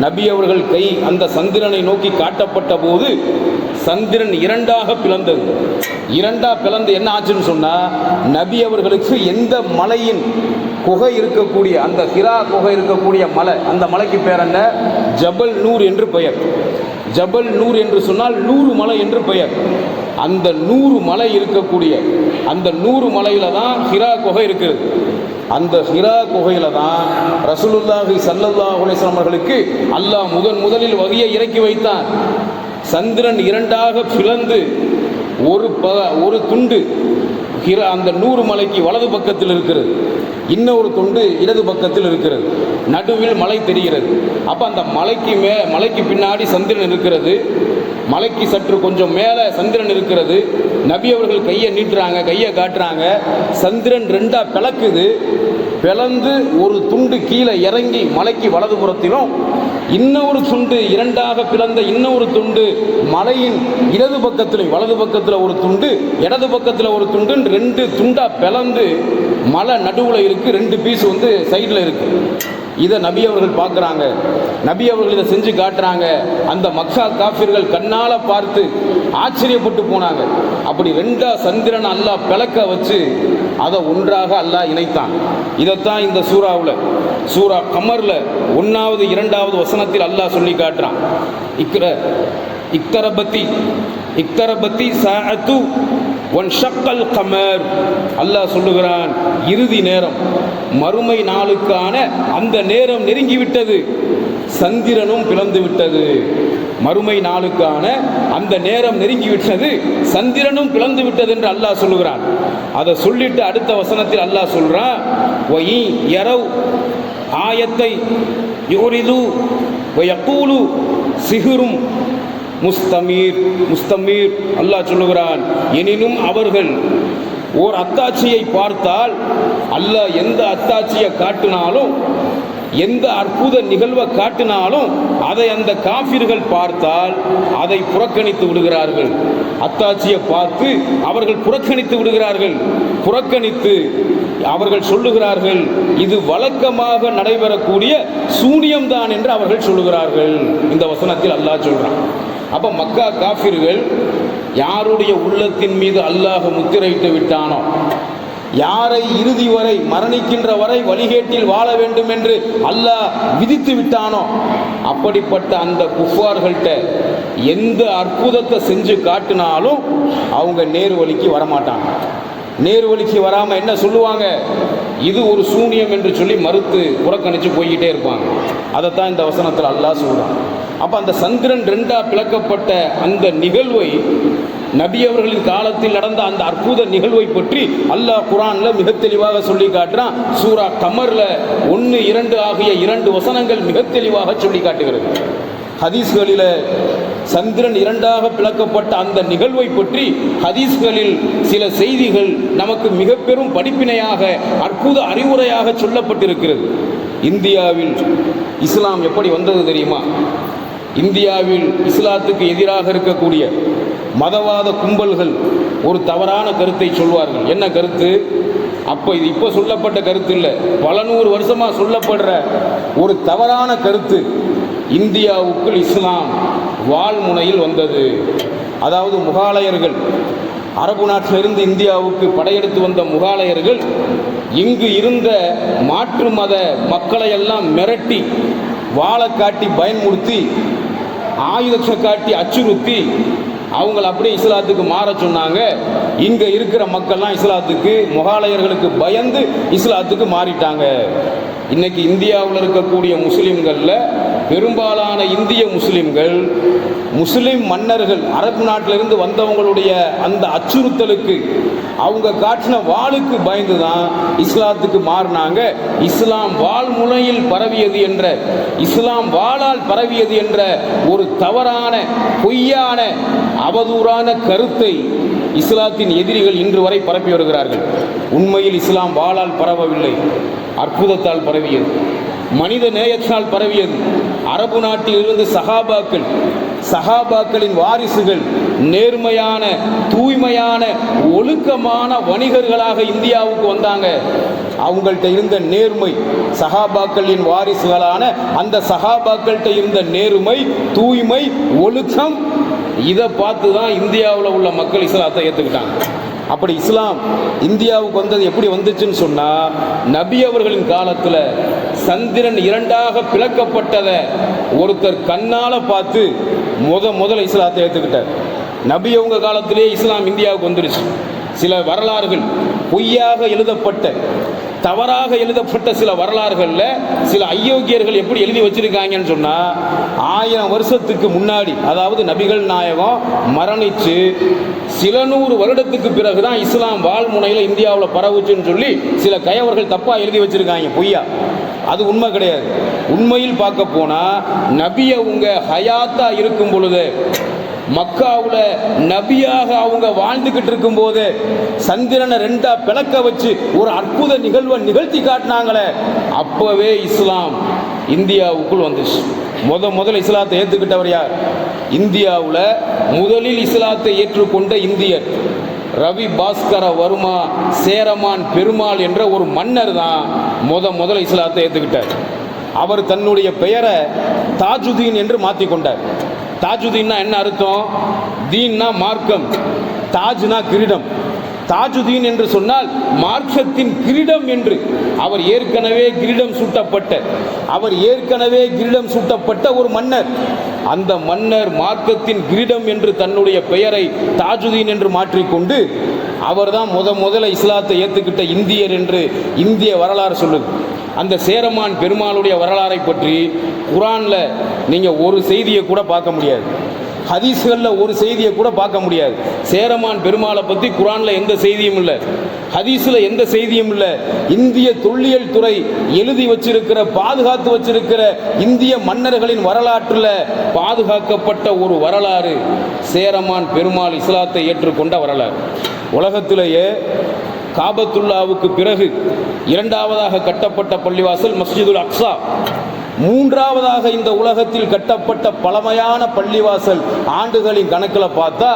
நபி அவர்கள் கை அந்த சந்திரனை நோக்கி காட்டப்பட்ட போது சந்திரன் 2ஆக பிளந்தது. 2ஆக பிளந்து என்ன ஆச்சுன்னு சொன்னா, நபி அவர்களுக்கு எந்த மலையின் குகை இருக்கக்கூடிய அந்த ஹிரா குகை இருக்கக்கூடிய மலை, அந்த மலைக்கு பேர் என்ன, ஜபல் நூர் என்று பெயர். ஜபல் நூர் என்று சொன்னால் 100 மலை என்று பெயர். அந்த 100 மலை இருக்கக்கூடிய அந்த 100 மலையில தான் ஹிரா குகை இருக்கிறது. அந்த ஹிரா குகையில தான் ரசூலுல்லாஹி ஸல்லல்லாஹு அலைஹி வஸல்லம் அவர்களுக்கு அல்லாஹ் முதலில் வஹியை இறக்கி வைத்தான். சந்திரன் 2ஆக பிளந்து ஒரு துண்டு அந்த 100 மலைக்கு வலது பக்கத்தில் இருக்கிறது, இன்னொரு துண்டு இடது பக்கத்தில் இருக்கிறது, நடுவில் மலை தெரிகிறது. அப்போ அந்த மலைக்கு பின்னாடி சந்திரன் இருக்கிறது, மலைக்கு சற்று கொஞ்சம் மேலே சந்திரன் இருக்கிறது. நபி அவர்கள் கையை நீட்டுறாங்க, கையை காட்டுறாங்க. சந்திரன் ரெண்டா பிளக்குது. பிளந்து ஒரு துண்டு கீழே இறங்கி மலைக்கு வலதுபுறத்திலும், இன்னொரு துண்டு இரண்டாக பிளந்த இன்னொரு துண்டு மலையின் இடது பக்கத்தில், வலது பக்கத்தில் ஒரு துண்டு, இடது பக்கத்தில் ஒரு துண்டு, ரெண்டு துண்டா பிளந்து மலை நடுவில் இருக்கு. ரெண்டு பீஸ் சைடில் இருக்கு. இதை நபி அவர்கள் பார்க்குறாங்க. நபி அவர்கள் இதை செஞ்சு காட்டுறாங்க. அந்த மக்கா காஃபிர்கள் கண்ணால் பார்த்து ஆச்சரியப்பட்டு போனாங்க. அப்படி ரெண்டா சந்திரன் அல்லாஹ் பிளக்க வச்சு அதை ஒன்றாக அல்லாஹ் இணைத்தான். இதைத்தான் இந்த சூரா கமரில் 1வது 2வது வசனத்தில் அல்லாஹ் சொல்லி காட்டுறான். இக்தரபத்தி சாஅத்து ஒன் ஷக்கல் கமர். அல்லாஹ் சொல்லுகிறான், இறுதி நேரம், மறுமை நாளுக்கான அந்த நேரம் நெருங்கிவிட்டது, சந்திரனும் பிளந்து விட்டது. மறுமை நாளுக்கான அந்த நேரம் நெருங்கிவிட்டது, சந்திரனும் பிளந்து விட்டது என்று அல்லாஹ் சொல்லுகிறான். அதை சொல்லிட்டு அடுத்த வசனத்தில் அல்லாஹ் சொல்றான், வயி யரவ் ஆயத்தை யுரிது வயக்கூலு சிஹ்ரும் முஸ்தமீர். அல்லாஹ் சொல்லுகிறான், எனினும் அவர்கள் ஓர் அத்தாட்சியை பார்த்தால், அல்லாஹ் எந்த அத்தாட்சியை காட்டினாலும், எந்த அற்புத நிகழ்வை காட்டினாலும் அதை அந்த காஃபிர்கள் பார்த்தால் அதை புறக்கணித்து விடுகிறார்கள். அத்தாட்சியை பார்த்து அவர்கள் புறக்கணித்து விடுகிறார்கள். புறக்கணித்து அவர்கள் சொல்லுகிறார்கள், இது வழக்கமாக நடைபெறக்கூடிய சூனியம்தான் என்று அவர்கள் சொல்லுகிறார்கள். இந்த வசனத்தில் அல்லாஹ் சொல்றான். அப்ப மக்கா காஃபிர்கள் யாருடைய உள்ளத்தின் மீது அல்லாஹ் முத்திரையிட்டு விட்டானோ, யாரை இறுதி வரை மரணிக்கின்ற வரை வழிகேட்டில் வாழ வேண்டும் என்று அல்லாஹ் விதித்து விட்டானோ, அப்படிப்பட்ட அந்த குஃபார்கள்ட்ட எந்த அற்புதத்தை செஞ்சு காட்டினாலும் அவங்க நேர் வழிக்கு வரமாட்டாங்க. நேர் வழிக்கு வராமல் என்ன சொல்லுவாங்க, இது ஒரு சூனியம் என்று சொல்லி மறுத்து புறக்கணித்து போய்கிட்டே இருப்பாங்க. அதைத்தான் இந்த வசனத்தில் அல்லாஹ் சொல்றான். அப்போ அந்த சந்திரன் ரெண்டா பிளக்கப்பட்ட அந்த நிகழ்வை, நபி அவர்களின் காலத்தில் நடந்த அந்த அற்புத நிகழ்வை பற்றி அல்லாஹ் குர்ஆன்ல மிக தெளிவாக சொல்லி காட்டுறான். சூரா கமர்ல 1, 2 ஆகிய 2 வசனங்கள் மிக தெளிவாக சொல்லி காட்டுகிறது. ஹதீஸ்களில் சந்திரன் இரண்டாக பிளக்கப்பட்ட அந்த நிகழ்வை பற்றி ஹதீஸ்களில் சில செய்திகள் நமக்கு மிக பெரும் படிப்பினையாக, அற்புத அறிவுரையாக சொல்லப்பட்டிருக்கிறது. இந்தியாவில் இஸ்லாம் எப்படி வந்தது தெரியுமா? இந்தியாவில் இஸ்லாத்துக்கு எதிராக இருக்கக்கூடிய மதவாத கும்பல்கள் ஒரு தவறான கருத்தை சொல்வார்கள். என்ன கருத்து? இது இப்போ சொல்லப்பட்ட கருத்து இல்லை, பல 100 வருஷமாக சொல்லப்படுற ஒரு தவறான கருத்து. இந்தியாவுக்குள் இஸ்லாம் வாழ்முனையில் வந்தது. அதாவது முகாலயர்கள், அரபு நாட்டிலிருந்து இந்தியாவுக்கு படையெடுத்து வந்த முகாலயர்கள் இங்கு இருந்த மாற்று மத மக்களை எல்லாம் மிரட்டி, வாளை காட்டி பயன்படுத்தி, ஆயுதத்தை காட்டி அச்சுறுத்தி அவங்களை அப்படியே இஸ்லாத்துக்கு மாற சொன்னாங்க. இங்க இருக்கிற மக்கள்லாம் இஸ்லாத்துக்கு, முகாலயர்களுக்கு பயந்து இஸ்லாத்துக்கு மாறிட்டாங்க. இன்னைக்கு இந்தியாவில் இருக்கக்கூடிய முஸ்லிம்கள்ல பெரும்பாலான இந்திய முஸ்லிம்கள், முஸ்லிம் மன்னர்கள், அரபு நாட்டிலிருந்து வந்தவங்களுடைய அந்த அச்சுறுத்தலுக்கு, அவங்க காட்டின வாளுக்கு பயந்து தான் இஸ்லாத்துக்கு மாறினாங்க. இஸ்லாம் வாழ்முனையில் பரவியது என்ற, இஸ்லாம் வாளால் பரவியது என்ற ஒரு தவறான, பொய்யான, அவதூறான கருத்தை இஸ்லாத்தின் எதிரிகள் இன்று வரை பரப்பி வருகிறார்கள். உண்மையில் இஸ்லாம் வாளால் பரவவில்லை, அற்புதத்தால் பரவியது, மனித நேயத்தால் பரவியது. அரபு நாட்டில் இருந்து சஹாபாக்களின் வாரிசுகள் நேர்மையான, தூய்மையான, ஒழுக்கமான வணிகர்களாக இந்தியாவுக்கு வந்தாங்க. அவங்கள்ட்ட இருந்த நேர்மை, சஹாபாக்களின் வாரிசுகளான அந்த சஹாபாக்கள்கிட்ட இருந்த நேர்மை, தூய்மை, ஒழுக்கம், இதை பார்த்து தான் இந்தியாவில் உள்ள மக்கள் இஸ்லாத்தை ஏற்றுக்கிட்டாங்க. அப்படி இஸ்லாம் இந்தியாவுக்கு வந்தது எப்படி வந்துச்சுன்னு சொன்னால், நபி அவர்களின் காலத்தில் சந்திரன் இரண்டாக பிளக்கப்பட்டதை ஒருத்தர் கண்ணால் பார்த்து முதல்ல இஸ்லாத்தை ஏற்றுக்கிட்டார். நபி அவங்க காலத்திலே இஸ்லாம் இந்தியாவுக்கு வந்துடுச்சு. சில வரலாறுகள், பொய்யாக எழுதப்பட்ட, தவறாக எழுதப்பட்ட சில வரலாறுகளில் சில அயோக்கியர்கள் எப்படி எழுதி வச்சிருக்காங்கன்னு சொன்னால், 1000 வருஷத்துக்கு முன்னாடி, அதாவது நபிகள் நாயகம் மரணித்து சில 100 வருடத்துக்கு பிறகுதான் இஸ்லாம் வாழ்முனையில் இந்தியாவில் பரவுச்சுன்னு சொல்லி சில கயவர்கள் தப்பாக எழுதி வச்சிருக்காங்க, பொய்யா. அது உண்மை கிடையாது. உண்மையில் பார்க்க போனால் நபி அவங்க ஹயாத்தா இருக்கும் பொழுது, மக்காவுல நபியாக அவங்க வாழ்ந்துகிட்டு இருக்கும் போது சந்திரனை ரெண்டா பிளக்க வச்சு ஒரு அற்புத நிகழ்வை நிகழ்த்தி காட்டினாங்களே, அப்பவே இஸ்லாம் இந்தியாவுக்குள் வந்துச்சு. முதல்ல இஸ்லாத்தை ஏற்றுக்கிட்டவர் யார்? இந்தியாவில் முதலில் இஸ்லாத்தை ஏற்றுக்கொண்ட இந்தியர் ரவி பாஸ்கர வர்மா சேரமான் பெருமாள் என்ற ஒரு மன்னர் தான் முதல்ல இஸ்லாத்தை ஏற்றுக்கிட்டார். அவர் தன்னுடைய பெயரை தாஜுதீன் என்று மாற்றிக்கொண்டார். தாஜுதீன்னா என்ன அர்த்தம்? தீன்னா மார்க்கம், தாஜ்னா கிரீடம். தாஜுதீன் என்று சொன்னால் மார்க்கத்தின் கிரீடம் என்று. அவர் ஏற்கனவே கிரீடம் சூட்டப்பட்ட ஒரு மன்னர். அந்த மன்னர் மார்க்கத்தின் கிரீடம் என்று தன்னுடைய பெயரை தாஜுதீன் என்று மாற்றிக்கொண்டு அவர்தான் முதல்ல இஸ்லாத்தை ஏற்றுக்கிட்ட இந்தியர் என்று இந்திய வரலாறு சொல்லுது. அந்த சேரமான் பெருமாளுடைய வரலாறை பற்றி குர்ஆனில் நீங்கள் ஒரு செய்தியை கூட பார்க்க முடியாது, ஹதீஸ்களில் ஒரு செய்தியை கூட பார்க்க முடியாது. சேரமான் பெருமாளை பற்றி குர்ஆனில் எந்த செய்தியும் இல்லை, ஹதீஸில் எந்த செய்தியும் இல்லை. இந்திய தொல்லியல் துறை எழுதி வச்சிருக்கிற, பாதுகாத்து வச்சிருக்கிற இந்திய மன்னர்களின் வரலாற்றில் பாதுகாக்கப்பட்ட ஒரு வரலாறு சேரமான் பெருமாள் இஸ்லாத்தை ஏற்றுக்கொண்ட வரலாறு. உலகத்திலேயே காபத்துல்லாவுக்கு பிறகு இரண்டாவதாக கட்டப்பட்ட பள்ளிவாசல் மஸ்ஜிதுல் அக்ஸா. மூன்றாவதாக இந்த உலகத்தில் கட்டப்பட்ட பழமையான பள்ளிவாசல் ஆண்டுகளின் கணக்கில் பார்த்தா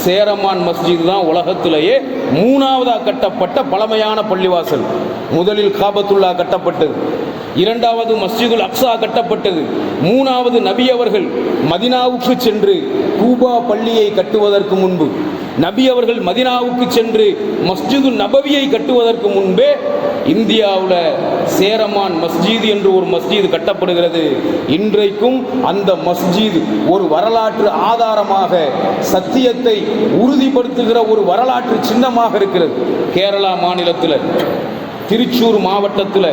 சேரமான் மஸ்ஜித் தான் உலகத்திலேயே மூணாவதாக கட்டப்பட்ட பழமையான பள்ளிவாசல். முதலில் காபத்துல்லா கட்டப்பட்டது, இரண்டாவது மஸ்ஜிதுல் அக்ஸா கட்டப்பட்டது, மூணாவது நபி அவர்கள் மதினாவுக்கு சென்று கூபா பள்ளியை கட்டுவதற்கு முன்பு, நபி அவர்கள் மதினாவுக்கு சென்று மஸ்ஜிது நபவியை கட்டுவதற்கு முன்பே இந்தியாவில் சேரமான் மஸ்ஜித் என்று ஒரு மஸ்ஜித் கட்டப்படுகிறது. இன்றைக்கும் அந்த மஸ்ஜித் ஒரு வரலாற்று ஆதாரமாக, சத்தியத்தை உறுதிப்படுத்துகிற ஒரு வரலாற்று சின்னமாக இருக்கிறது. கேரளா மாநிலத்தில் திருச்சூர் மாவட்டத்தில்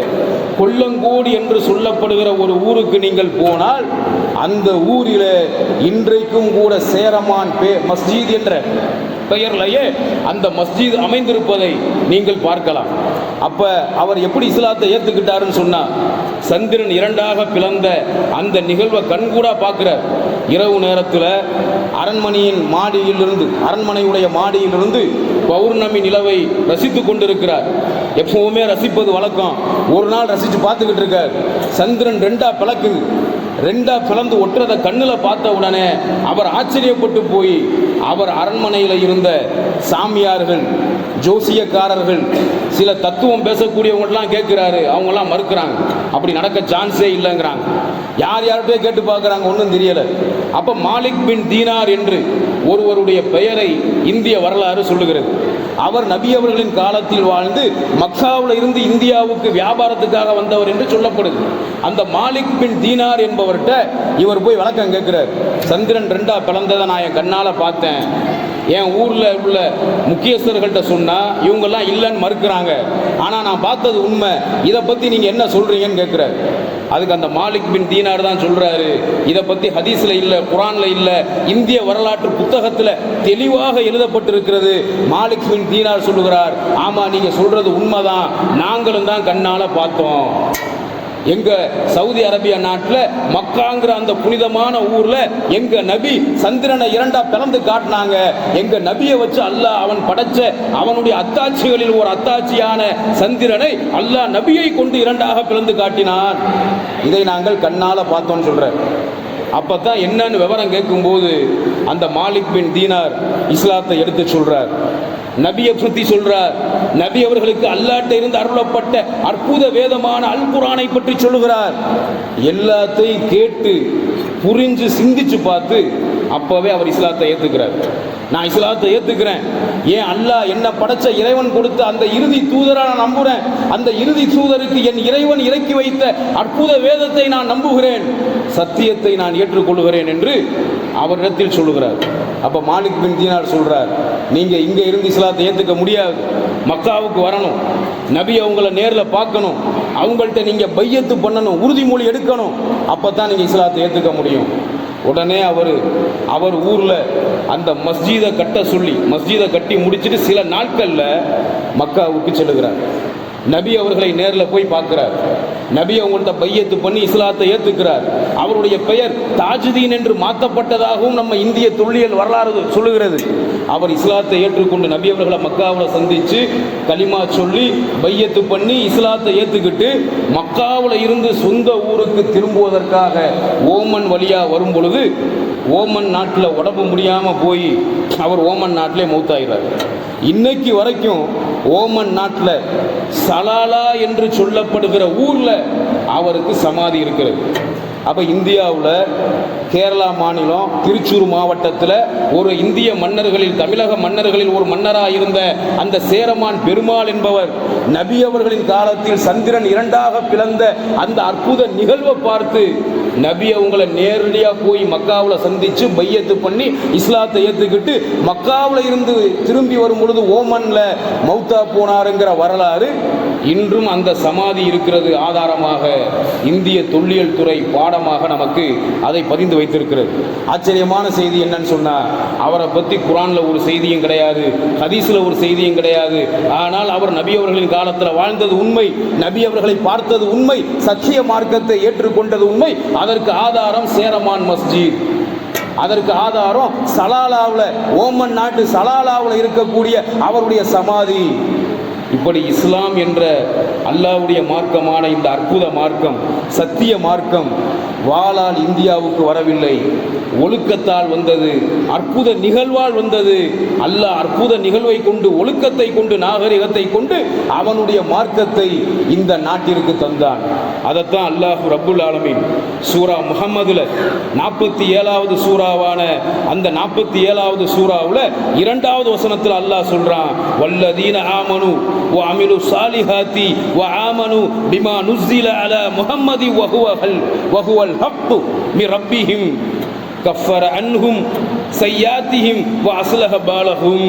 கொல்லங்கோடு என்று சொல்லப்படுகிற ஒரு ஊருக்கு நீங்கள் போனால் அந்த ஊரில் இன்றைக்கும் கூட சேரமான் மஸ்ஜித் என்ற பெயர்லையே அந்த மஸ்ஜித் அமைந்திருப்பதை நீங்கள் பார்க்கலாம். அப்ப அவர் எப்படி இஸ்லாத்தை ஏற்றுக்கிட்டாருன்னு சொன்னா, சந்திரன் இரண்டாக பிளந்த அந்த நிகழ்வை கண்கூடா பார்க்கிறார். இரவு நேரத்தில் அரண்மனையுடைய மாடியிலிருந்து பௌர்ணமி நிலவை ரசித்துக் கொண்டிருக்கிறார். எப்பவுமே ரசிப்பது வழக்கம். ஒரு நாள் ரசித்து பார்த்துக்கிட்டு இருக்கார். சந்திரன் ரெண்டா பிளந்து ஒட்டுறதை கண்ணில் பார்த்த உடனே அவர் ஆச்சரியப்பட்டு போய் அவர் அரண்மனையில் இருந்த சாமியார்கள், ஜோசியக்காரர்கள், சில தத்துவம் பேசக்கூடியவங்கலாம் கேட்கிறாரு. அவங்கெல்லாம் மறுக்கிறாங்க, அப்படி நடக்க சான்ஸே இல்லைங்கிறாங்க. யார்கிட்டயே கேட்டு பார்க்குறாங்க, ஒன்றும் தெரியலை. அப்போ மாலிக் பின் தீனார் என்று ஒருவருடைய பெயரை இந்திய வரலாறு சொல்லுகிறது. அவர் நபி அவர்களின் காலத்தில் வாழ்ந்து மக்காவில் இருந்து இந்தியாவுக்கு வியாபாரத்துக்காக வந்தவர் என்று சொல்லப்படுது. அந்த மாலிக் பின் தீனார் என்பவர்கிட்ட இவர் போய் விளக்கம் கேட்கிறார். சந்திரன் ரெண்டா பிளந்ததை நான் என் கண்ணால் பார்த்தேன், என் ஊரில் உள்ள முக்கியஸ்தர்கள்ட்ட சொன்னால் இவங்கெல்லாம் இல்லைன்னு மறுக்கிறாங்க, ஆனால் நான் பார்த்தது உண்மை, இதை பற்றி நீங்கள் என்ன சொல்கிறீங்கன்னு கேட்குறாரு. அதுக்கு அந்த மாலிக் பின் தீனார் தான் சொல்கிறாரு, இதை பற்றி ஹதீஸில் இல்லை, குர்ஆனில் இல்லை, இந்திய வரலாற்று புத்தகத்தில் தெளிவாக எழுதப்பட்டிருக்கிறது. மாலிக் பின் தீனார் சொல்லுகிறார், ஆமாம் நீங்கள் சொல்கிறது உண்மைதான், நாங்களும் தான் கண்ணால் பார்த்தோம். எங்க சவுதி அரேபியா நாட்டில் மக்காங்கிற அந்த புனிதமான ஊர்ல எங்க நபி சந்திரனை இரண்டா பிளந்து காட்டினாங்க. எங்க நபியை வச்சு அல்லாஹ் அவன் படைச்ச அவனுடைய அத்தாட்சிகளில் ஒரு அத்தாட்சியான சந்திரனை அல்லாஹ் நபியை கொண்டு இரண்டாக பிளந்து காட்டினான். இதை நாங்கள் கண்ணால பார்த்தோம்னு சொல்ற. அப்பதான் என்னன்னு விவரம் கேட்கும்போது அந்த மாலிக் பின் தீனார் இஸ்லாத்தை எடுத்து சொல்றார். நபியை பற்றி சொல்றார். நபி அவர்களுக்கு அல்லாஹ்ட்ட இருந்து அருளப்பட்ட அற்புத வேதமான அல் குர்ஆனை பற்றி சொல்லுகிறார். எல்லாத்தையும் கேட்டு புரிஞ்சு சிந்திச்சு பார்த்து அப்பவே அவர் இஸ்லாத்தை ஏத்துக்கிறார். நான் இஸ்லாத்தை ஏத்துக்கிறேன், ஏன் அல்லாஹ் என்ன படைச்ச இறைவன் கொடுத்த அந்த இறுதி தூதரை நான் நம்புறேன், அந்த இறுதி தூதருக்கு என் இறைவன் இறக்கி வைத்த அற்புத வேதத்தை நான் நம்புகிறேன், சத்தியத்தை நான் ஏற்றுக்கொள்கிறேன் என்று அவரிடத்தில் சொல்லுகிறார். அப்ப மாலிக் பின் தீனார் சொல்றார், நீங்க இங்க இருந்து இஸ்லாத்தை ஏத்துக்க முடியாது, மக்காவுக்கு வரணும், நபி அவங்கள நேரில் பார்க்கணும், அவங்கள்ட்ட நீங்க பையத்து பண்ணணும், உறுதிமொழி எடுக்கணும், அப்பதான் நீங்க இஸ்லாத்தை ஏத்துக்க முடியும். உடனே அவர் ஊர்ல அந்த மஸ்ஜிதை கட்ட சொல்லி மஸ்ஜிதை கட்டி முடிச்சுட்டு சில நாட்கள்ல மக்காவுக்கு செல்லுகிறார். நபி அவர்களை நேரில் போய் பார்க்கிறார். நபி அவங்கள்ட்ட பையத்து பண்ணி இஸ்லாத்தை ஏற்றுக்கிறார். அவருடைய பெயர் தாஜுதீன் என்று மாற்றப்பட்டதாகவும் நம்ம இந்திய தொல்லியல் வரலாறு சொல்லுகிறது. அவர் இஸ்லாத்தை ஏற்றுக்கொண்டு நபி அவர்களை மக்காவில் சந்தித்து கலிமா சொல்லி பையத்து பண்ணி இஸ்லாத்தை ஏற்றுக்கிட்டு மக்காவில் இருந்து சொந்த ஊருக்கு திரும்புவதற்காக ஓமன் வழியாக வரும் பொழுது ஓமன் நாட்டில் உடம்பு முடியாமல் போய் அவர் ஓமன் நாட்டிலே மௌத்தாகிறார். இன்னைக்கு வரைக்கும் ஓமன் நாட்டில் சலாலா என்று சொல்லப்படுகிற ஊரில் அவருக்கு சமாதி இருக்கிறது. அப்போ இந்தியாவில் கேரளா மாநிலம் திருச்சூர் மாவட்டத்தில் ஒரு இந்திய மன்னர்களில் தமிழக மன்னர்களில் ஒரு மன்னராக இருந்த அந்த சேரமான் பெருமாள் என்பவர் நபி அவர்களின் காலத்தில் சந்திரன் இரண்டாக பிளந்த அந்த அற்புத நிகழ்வை பார்த்து நபி அவங்களை நேரடியாக போய் மக்காவில் சந்தித்து பையத்து பண்ணி இஸ்லாத்தை ஏற்றுக்கிட்டு மக்காவில் இருந்து திரும்பி வரும் பொழுது ஓமனில் மௌத்தா போனாருங்கிற வரலாறு இன்றும் அந்த சமாதி இருக்கிறது. ஆதாரமாக இந்திய தொல்லியல் துறை பாடமாக நமக்கு அதை பதிந்து வைத்திருக்கிறது. ஆச்சரியமான செய்தி என்னன்னு சொன்னா, அவரை பற்றி குரான்ல ஒரு செய்தியும் கிடையாது, ஹதீஸ்ல ஒரு செய்தியும் கிடையாது. ஆனால் அவர் நபி அவர்களின் காலத்தில் வாழ்ந்தது உண்மை, நபி அவர்களை பார்த்தது உண்மை, சத்திய மார்க்கத்தை ஏற்றுக்கொண்டது உண்மை. அதற்கு ஆதாரம் சேரமான் மஸ்ஜித், அதற்கு ஆதாரம் சலாலாவில் ஓமன் நாட்டு சலாலாவில் இருக்கக்கூடிய அவருடைய சமாதி. இப்படி இஸ்லாம் என்ற அல்லாஹ்வுடைய மார்க்கமான இந்த அற்புத மார்க்கம், சத்திய மார்க்கம் வாளால் இந்தியாவுக்கு வரவில்லை, ஒழுக்கத்தால் வந்தது, அற்புத நிகழ்வால் வந்தது. அல்லாஹ் அற்புத நிகழ்வை கொண்டு, ஒழுக்கத்தை கொண்டு, நாகரிகத்தை கொண்டு அவனுடைய மார்க்கத்தை இந்த நாட்டிற்கு தந்தான். அதைத்தான் அல்லாஹ் ரப்புல் ஆலமீன் சூரா முஹம்மதுல 47வது சூறாவான அந்த 47வது சூறாவில் 2வது வசனத்தில் அல்லாஹ் சொல்றான், வல்லதீன ஆமனு வ அமிலு சாலிஹாத்தி வ ஆமனு பிமா நுஸ்ஸில அலா முஹம்மதி வஹுவல் ஹக்கு மின் ரப்பிஹிம் கஃபர அன்ஹும் சய்யாத்திஹிம் வ அஸ்லஹ பாலஹும்.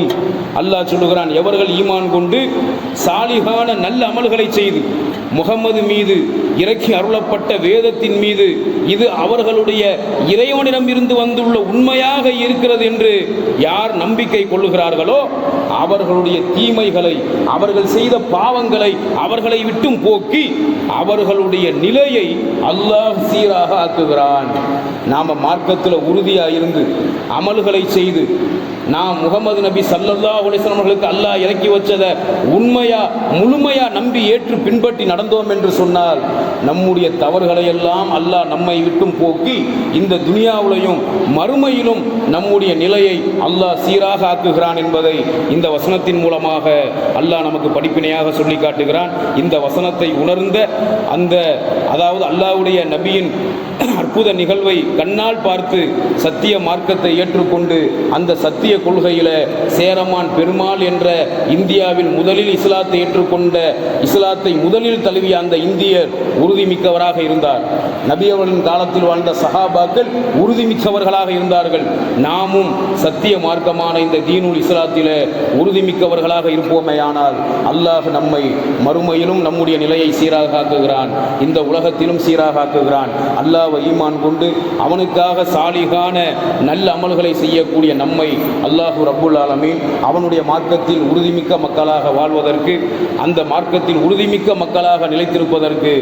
அல்லாஹ் சொல்லுகிறான், எவர்கள் ஈமான் கொண்டு சாலிகான நல்ல அமல்களை செய்து முகம்மது மீது இறக்கி அருளப்பட்ட வேதத்தின் மீது இது அவர்களுடைய இறைவனிடம் இருந்து வந்துள்ள உண்மையாக இருக்கிறது என்று யார் நம்பிக்கை கொள்ளுகிறார்களோ அவர்களுடைய தீமைகளை, அவர்கள் செய்த பாவங்களை அவர்களை விட்டும் போக்கி அவர்களுடைய நிலையை அல்லாஹ் சீராக ஆக்குகிறான். நாம் மார்க்கத்தில் உறுதியாக இருந்து அமல்களை செய்து நாம் முகமது நபி ஸல்லல்லாஹு அலைஹி வஸல்லம் அவர்களுக்கு அல்லாஹ் இறக்கி வச்சதை உண்மையா முழுமையா நம்பி ஏற்று பின்பற்றி நடந்தோம் என்று சொன்னால் நம்முடைய தவறுகளை எல்லாம் அல்லாஹ் நம்மை விட்டும் போக்கி இந்த துனியாவிலையும் மறுமையிலும் நம்முடைய நிலையை அல்லாஹ் சீராக ஆக்குகிறான் என்பதை இந்த வசனத்தின் மூலமாக அல்லாஹ் நமக்கு படிப்பினையாக சொல்லி காட்டுகிறான். இந்த வசனத்தை உணர்ந்த அந்த அதாவது அல்லாஹ்வுடைய நபியின் அற்புத நிகழ்வை கண்ணால் பார்த்து சத்திய மார்க்கத்தை ஏற்றுக்கொண்டு அந்த சத்திய கொள்கையில சேரமான் பெருமாள் என்ற இந்தியாவில் முதலில் இஸ்லாத்தை ஏற்றுக்கொண்ட, இஸ்லாத்தை முதலில் தழுவிய அந்த இந்தியர் உறுதிமிக்கவராக இருந்தார். நபி அவர்களின் காலத்தில் வாழ்ந்த சஹாபாக்கள் உறுதிமிக்கவர்களாக இருந்தார்கள். நாமும் சத்திய மார்க்கமான இந்த தீனுல் இஸ்லாத்தில உறுதிமிக்கவர்களாக இருப்போமேயானால் அல்லாஹ் நம்மை மறுமையிலும் நம்முடைய நிலையை சீராக ஆக்குகிறான், இந்த உலகத்திலும் சீராக ஆக்குகிறான். அல்லாஹ்வை ஈமான் கொண்டு அவனுக்காக சாலிகான நல்ல அமல்களை செய்யக்கூடிய நம்மை அல்லாஹு ரப்புல் ஆலமீன் அவனுடைய மார்க்கத்தில் உறுதிமிக்க மக்களாக வாழ்வதற்கு, அந்த மார்க்கத்தில் உறுதிமிக்க மக்களாக நிலைத்திருப்பதற்கு